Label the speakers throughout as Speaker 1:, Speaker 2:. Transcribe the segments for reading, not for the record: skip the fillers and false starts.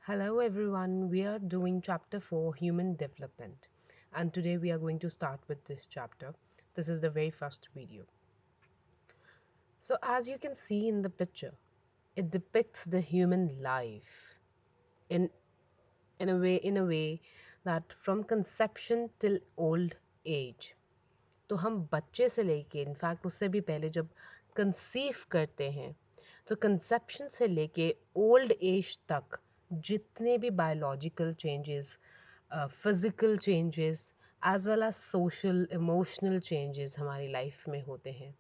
Speaker 1: Hello everyone, we are doing chapter 4 Human Development, and today we are going to start with this chapter. This is the very first video. So, as you can see in the picture, it depicts the human life in, in a way that from conception till old age. तो हम बच्चे से लेके in fact उससे भी पहले जब conceive करते हैं तो कंसेप्शन से लेके ओल्ड एज तक जितने भी biological changes physical changes as well as social emotional changes हमारी लाइफ में होते हैं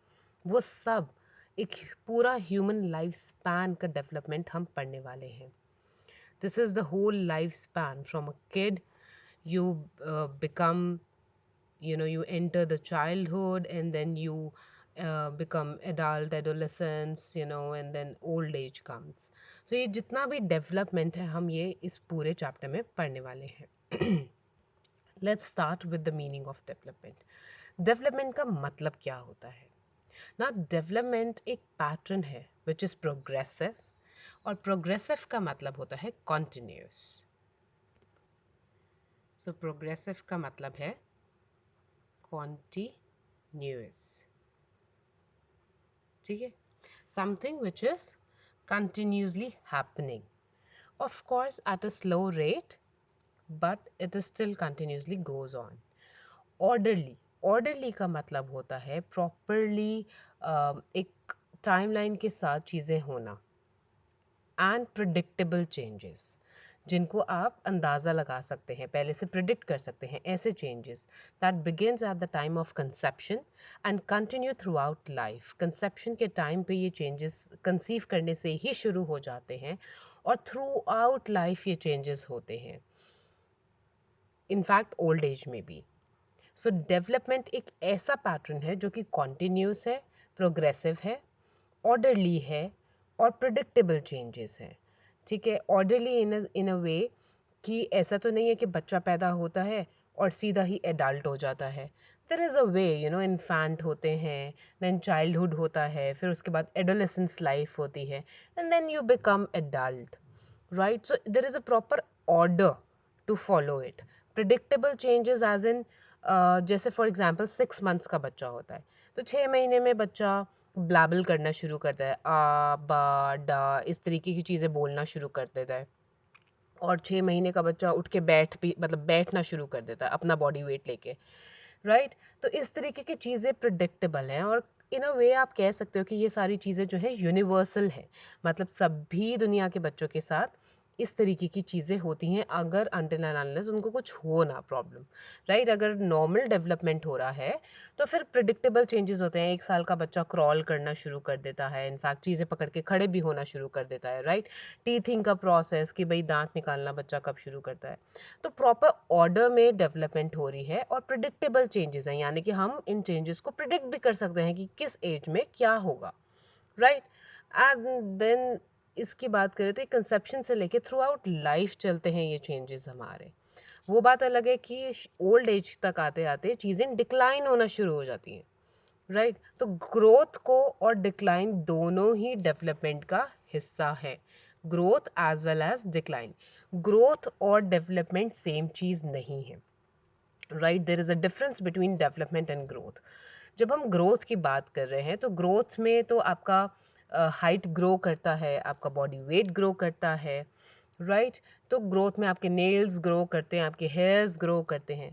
Speaker 1: वो सब एक पूरा ह्यूमन लाइफ स्पैन का डेवलपमेंट हम पढ़ने वाले हैं. This is the whole lifespan from a kid you become, you enter the childhood, and then you become adult adolescence, and then old age comes. So ये जितना भी डेवलपमेंट है हम ये इस पूरे चैप्टर में पढ़ने वाले हैं. Let's start with the meaning of development. Development का मतलब क्या होता है ना? डेवलपमेंट एक पैटर्न है विच इज़ प्रोग्रेसिव, और प्रोग्रेसिव का मतलब होता है कॉन्टिन्यूस. सो प्रोग्रेसिव का मतलब है कॉन्टिन्यूस. ठीक है, something which is continuously happening, of course at a slow rate, but it is still continuously goes on. Orderly का मतलब होता है properly एक टाइमलाइन के साथ चीज़ें होना, एंड प्रिडिक्टेबल चेंजेस जिनको आप अंदाज़ा लगा सकते हैं, पहले से प्रिडिक्ट कर सकते हैं. ऐसे changes that begins at the time of conception and continue through out life. Conception के टाइम पे ये चेंजेस कंसीव करने से ही शुरू हो जाते हैं और थ्रू आउट लाइफ ये चेंजेस होते हैं, इनफैक्ट ओल्ड एज में भी. सो डेवलपमेंट एक ऐसा पैटर्न है जो कि कॉन्टिन्यूस है, प्रोग्रेसिव है, ऑर्डरली है और प्रिडिक्टेबल चेंजेस हैं. ठीक है, ऑर्डरली इन अ वे कि ऐसा तो नहीं है कि बच्चा पैदा होता है और सीधा ही एडल्ट हो जाता है. There is a way, infant होते हैं, देन चाइल्डहुड होता है, फिर उसके बाद एडोलेसेंस लाइफ होती है, and then you become adult, right? So there is a proper order to follow it. Predictable changes as in जैसे फॉर एग्जांपल 6 मंथ्स का बच्चा होता है तो 6 महीने में बच्चा ब्लैबल करना शुरू करता है, आ बा डा इस तरीके की चीज़ें बोलना शुरू कर देता है. और 6 महीने का बच्चा उठ के बैठना शुरू कर देता है अपना बॉडी वेट लेके, राइट? तो इस तरीके की चीज़ें प्रिडिक्टेबल हैं, और इन अ वे आप कह सकते हो कि ये सारी चीज़ें जो है यूनिवर्सल है. मतलब सभी दुनिया के बच्चों के साथ इस तरीके की चीज़ें होती हैं अगर अनटिल एंड अनलेस उनको कुछ हो ना प्रॉब्लम, राइट? अगर नॉर्मल डेवलपमेंट हो रहा है तो फिर प्रिडिक्टेबल चेंजेस होते हैं. 1 साल का बच्चा क्रॉल करना शुरू कर देता है, इनफैक्ट चीज़ें पकड़ के खड़े भी होना शुरू कर देता है, राइट? टीथिंग का प्रोसेस कि भाई दांत निकालना बच्चा कब शुरू करता है. तो प्रॉपर ऑर्डर में डेवलपमेंट हो रही है और प्रिडिक्टेबल चेंजेस हैं, यानी कि हम इन चेंजेस को प्रिडिक्ट भी कर सकते हैं कि किस एज में क्या होगा, राइट? एंड देन इसकी बात करें तो कंसेप्शन से लेके थ्रू आउट लाइफ चलते हैं ये चेंजेस हमारे. वो बात अलग है कि ओल्ड एज तक आते आते चीज़ें डिक्लाइन होना शुरू हो जाती हैं, राइट? तो ग्रोथ को और डिक्लाइन दोनों ही डेवलपमेंट का हिस्सा है. Growth as well as decline. Growth और डेवलपमेंट सेम चीज़ नहीं है, right? There is a difference between development and growth. जब हम ग्रोथ की बात कर रहे हैं तो ग्रोथ में तो आपका हाइट ग्रो करता है, आपका बॉडी वेट ग्रो करता है, राइट? तो ग्रोथ में आपके नेल्स ग्रो करते हैं, आपके हेयर्स ग्रो करते हैं.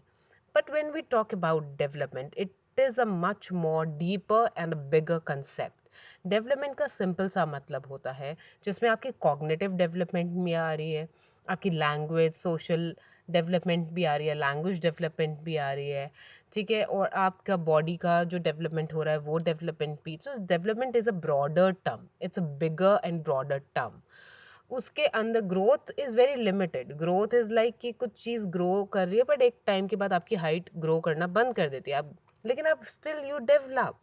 Speaker 1: But when we talk about development, it is a much more deeper and a bigger concept. Development का सिंपल सा मतलब होता है जिसमें आपकी कॉग्निटिव डेवलपमेंट भी आ रही है, आपकी लैंग्वेज सोशल डेवलपमेंट भी आ रही है, लैंग्वेज डेवलपमेंट भी आ रही है, ठीक है, और आपका बॉडी का जो डेवलपमेंट हो रहा है वो डेवलपमेंट भी. तो development is a broader term, it's a bigger and broader term. उसके अंदर growth is very limited. Growth is like कि कुछ चीज़ ग्रो कर रही है बट एक टाइम के बाद आपकी हाइट ग्रो करना बंद कर देती है आप, लेकिन आप स्टिल यू डेवलप,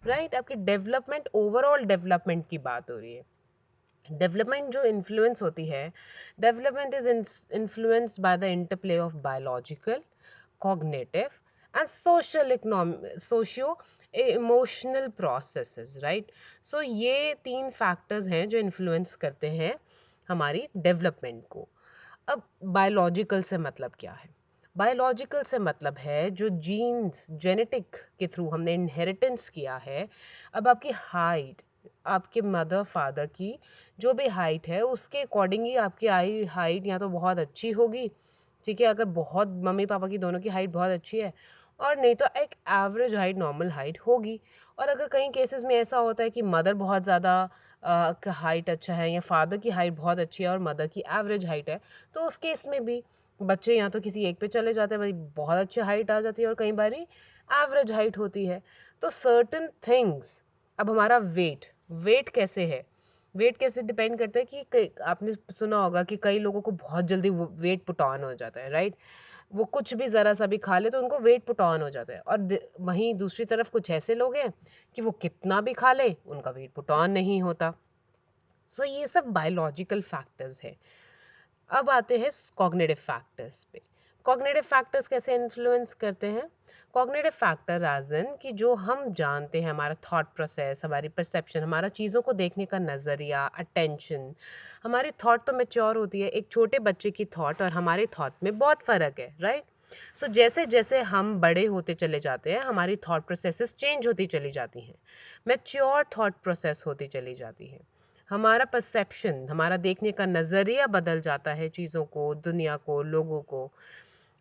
Speaker 1: राइट? आपकी डेवलपमेंट ओवरऑल डेवलपमेंट की बात हो रही है. डेवलपमेंट जो इन्फ्लुएंस होती है, development is influenced by the interplay of biological, cognitive and socio emotional processes, right? So ये 3 फैक्टर्स हैं जो इन्फ्लुएंस करते हैं हमारी डेवलपमेंट को. अब बायोलॉजिकल से मतलब क्या है? बायोलॉजिकल से मतलब है जो जीन्स जेनेटिक के थ्रू हमने इनहेरिटेंस किया है। अब आपकी हाइट, आपके मदर फादर की जो भी हाइट है उसके अकॉर्डिंग ही आपकी आई हाइट या तो बहुत अच्छी होगी, ठीक है, अगर बहुत मम्मी पापा की दोनों की हाइट बहुत अच्छी है, और नहीं तो एक एवरेज हाइट नॉर्मल हाइट होगी। और अगर कई केसेस में ऐसा होता है कि मदर बहुत ज़्यादा का हाइट अच्छा है या फादर की हाइट बहुत अच्छी है और मदर की एवरेज हाइट है, तो उस केस में भी बच्चे या तो किसी एक पे चले जाते हैं, भाई बहुत अच्छी हाइट आ जाती है, और कई बारी एवरेज हाइट होती है। तो सर्टन थिंग्स, अब हमारा वेट, वेट कैसे है, वेट कैसे डिपेंड करता है कि आपने सुना होगा कि कई लोगों को बहुत जल्दी वेट पुट ऑन हो जाता है, राइट? वो कुछ भी ज़रा सा भी खा ले तो उनको वेट पुट ऑन हो जाता है, और वहीं दूसरी तरफ कुछ ऐसे लोग हैं कि वो कितना भी खा ले उनका वेट पुट ऑन नहीं होता। सो ये सब बायोलॉजिकल फैक्टर्स है। अब आते हैं कॉग्निटिव फैक्टर्स पे। कॉग्निटिव फैक्टर्स कैसे इन्फ्लुएंस करते हैं? कॉग्निटिव फैक्टर एज इन कि जो हम जानते हैं, हमारा थॉट प्रोसेस, हमारी परसेप्शन, हमारा चीज़ों को देखने का नज़रिया, अटेंशन। हमारी थॉट तो मैच्योर होती है, एक छोटे बच्चे की थॉट और हमारे थॉट में बहुत फ़र्क है, राइट? सो जैसे जैसे हम बड़े होते चले जाते हैं हमारी थॉट प्रोसेसेस चेंज होती चली जाती हैं, मैच्योर थॉट प्रोसेस होती चली जाती है, हमारा परसेप्शन, हमारा देखने का नज़रिया बदल जाता है चीज़ों को, दुनिया को, लोगों को।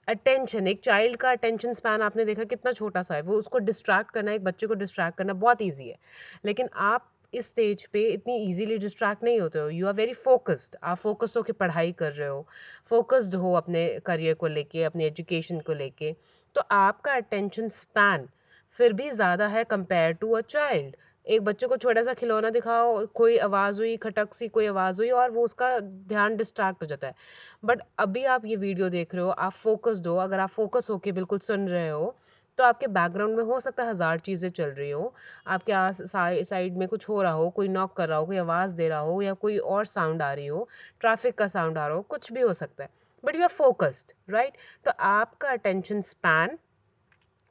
Speaker 1: अटेंशन, एक चाइल्ड का अटेंशन स्पैन आपने देखा कितना छोटा सा है, वो उसको डिस्ट्रैक्ट करना, एक बच्चे को डिस्ट्रैक्ट करना बहुत ईजी है। लेकिन आप इस स्टेज पे इतनी इजीली डिस्ट्रैक्ट नहीं होते हो, यू आर वेरी फोकस्ड, आप फोकस होकर पढ़ाई कर रहे हो, फोकस्ड हो अपने करियर को लेके, अपने एजुकेशन को लेके, तो आपका अटेंशन स्पैन फिर भी ज़्यादा है कंपेयर टू अ चाइल्ड। एक बच्चे को छोटा सा खिलौना दिखाओ, कोई आवाज़ हुई, खटक सी कोई आवाज़ हुई और वो उसका ध्यान डिस्ट्रैक्ट हो जाता है। बट अभी आप ये वीडियो देख रहे हो, आप फोकस्ड हो, अगर आप फोकस होके बिल्कुल सुन रहे हो, तो आपके बैकग्राउंड में हो सकता है हज़ार चीज़ें चल रही हो, आपके साइड में कुछ हो रहा हो, कोई नॉक कर रहा हो, कोई आवाज़ दे रहा हो या कोई और साउंड आ रही हो, ट्रैफिक का साउंड आ रहा हो, कुछ भी हो सकता है, but you are focused, right? तो आपका अटेंशन स्पैन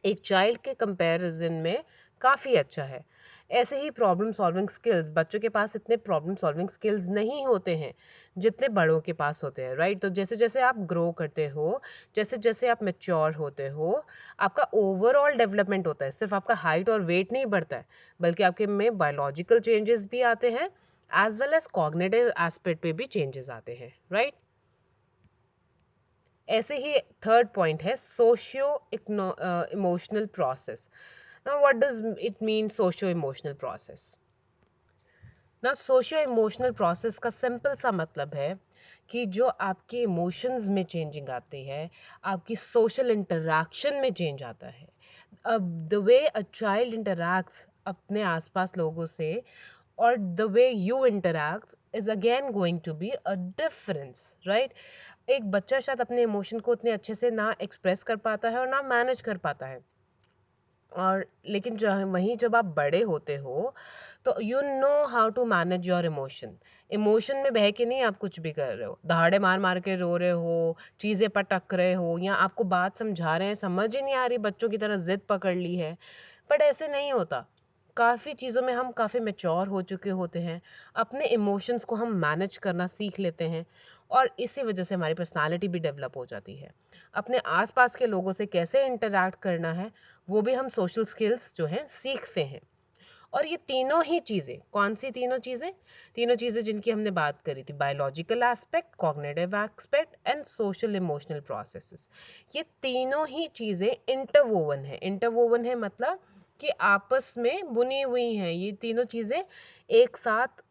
Speaker 1: एक चाइल्ड के कंपैरिजन में काफ़ी अच्छा है। ऐसे ही प्रॉब्लम सॉल्विंग स्किल्स, बच्चों के पास इतने प्रॉब्लम सॉल्विंग स्किल्स नहीं होते हैं जितने बड़ों के पास होते हैं, राइट? तो जैसे जैसे आप ग्रो करते हो, जैसे जैसे आप मैच्योर होते हो, आपका ओवरऑल डेवलपमेंट होता है, सिर्फ आपका हाइट और वेट नहीं बढ़ता है, बल्कि आपके में बायोलॉजिकल चेंजेस भी आते हैं, as well as cognitive aspect पे भी चेंजेस आते हैं, राइट? ऐसे ही थर्ड पॉइंट है socio emotional process. Now what does it mean socio emotional process? ना सोशियो इमोशनल प्रोसेस का सिंपल सा मतलब है कि जो आपके इमोशंस में चेंजिंग आती है, आपकी सोशल इंटरैक्शन में चेंज आता है। अब the way a child interacts अपने आसपास लोगों से और the way you interact is again going to be a difference, right? एक बच्चा शायद अपने इमोशन को उतने अच्छे से ना एक्सप्रेस कर पाता है और ना मैनेज कर पाता है, और लेकिन जो वहीं जब आप बड़े होते हो तो you know how to manage your emotion. Emotion में बह के नहीं आप कुछ भी कर रहे हो, दहाड़े मार मार के रो रहे हो, चीज़ें पटक रहे हो, या आपको बात समझा रहे हैं समझ ही नहीं आ रही, बच्चों की तरह जिद पकड़ ली है। बट ऐसे नहीं होता, काफ़ी चीज़ों में हम काफ़ी मैच्योर हो चुके होते हैं, अपने इमोशंस को हम मैनेज करना सीख लेते हैं, और इसी वजह से हमारी पर्सनालिटी भी डेवलप हो जाती है। अपने आसपास के लोगों से कैसे इंटरैक्ट करना है वो भी हम सोशल स्किल्स जो हैं सीखते हैं। और ये तीनों ही चीज़ें, कौन सी तीनों चीज़ें? तीनों चीज़ें जिनकी हमने बात करी थी, biological aspect, cognitive aspect and social emotional processes. ये तीनों ही चीज़ें इंटरवोवन है। इंटरवोवन है मतलब कि आपस में बुनी हुई हैं, ये तीनों चीज़ें एक साथ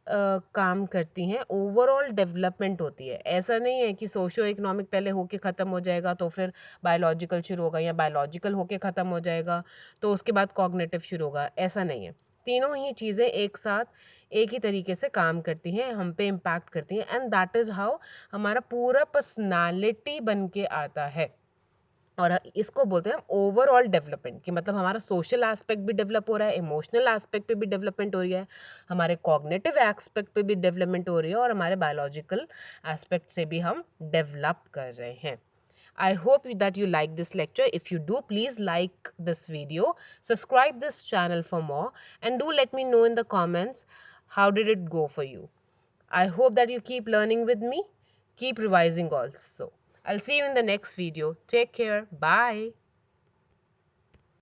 Speaker 1: काम करती हैं, ओवरऑल डेवलपमेंट होती है। ऐसा नहीं है कि सोशो इकोनॉमिक पहले होके ख़त्म हो जाएगा तो फिर बायोलॉजिकल शुरू होगा, या बायोलॉजिकल होके ख़त्म हो जाएगा तो उसके बाद कॉग्निटिव शुरू होगा, ऐसा नहीं है। तीनों ही चीज़ें एक साथ एक ही तरीके से काम करती हैं, हम पे इम्पैक्ट करती हैं, एंड दैट इज़ हाउ हमारा पूरा पर्सनालिटी बन के आता है। और इसको बोलते हैं ओवरऑल डेवलपमेंट, कि मतलब हमारा सोशल एस्पेक्ट भी डेवलप हो रहा है, इमोशनल एस्पेक्ट पे भी डेवलपमेंट हो रही है, हमारे कॉग्निटिव एस्पेक्ट पे भी डेवलपमेंट हो रही है, और हमारे बायोलॉजिकल एस्पेक्ट से भी हम डेवलप कर रहे हैं। I hope that you like this lecture. If you do, please like this video, subscribe this channel for more, and do let me know in the comments how did it go for you. I hope that you keep learning with me, keep revising also. I'll see you in the next video. Take care. Bye.